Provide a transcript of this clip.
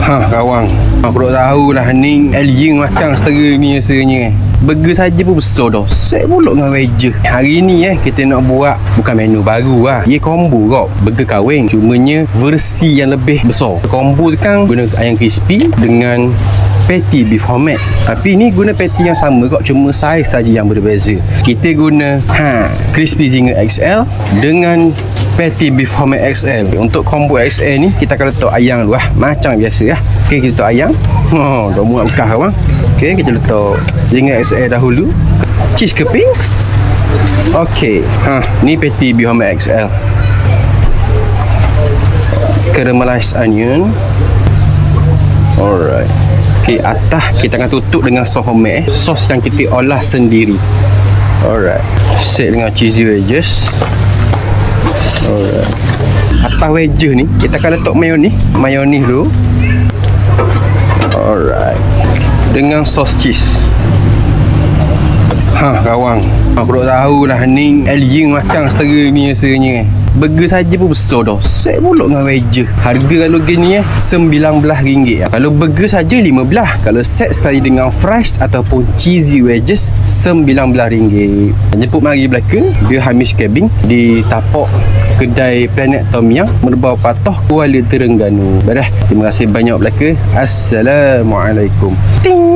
Kawan, aku tak tahulah ni alien makan setera ni rasanya. Burger saja pun besar dah. Set pula dengan wedge. Hari ni kita nak buat bukan menu baru lah. Ia combo kau. Burger kahwin. Cumanya versi yang lebih besar. Combo tu kan guna ayam crispy dengan patty beef homemade. Tapi ni guna patty yang sama kok, cuma saiz saja yang berbeza. Kita guna crispy zinger XL dengan patty beef homemade XL. Untuk combo XL ni kita akan letak ayam dulu macam biasa lah. Okey, kita letak ayam. Dah muat bekah bang. Okey, kita letak zinger XL dahulu. Cheese keping. Okey, ni patty beef homemade XL. Caramelized onion. Alright. Okey, atas kita akan tutup dengan sos homemade, sos yang kita olah sendiri. Alright. Set dengan cheesy wedges. Alright. Atas wedges ni kita akan letak mayonis dulu. Alright. Dengan sos cheese. Kawan, aku tak tahulah ni alien makan setera ni rasanya. Burger saja pun besar dah. Set pula dengan wedge. Harga kalau gini RM19. Kalau burger saja RM15. Kalau set sekali dengan fries ataupun cheesy wedges RM19. Jemput mari belaka dia Hamis Cabin di tapak kedai Planet Tom Yum, Merbau Patah, Kuala Terengganu. Baiklah, terima kasih banyak belaka. Assalamualaikum. Ting.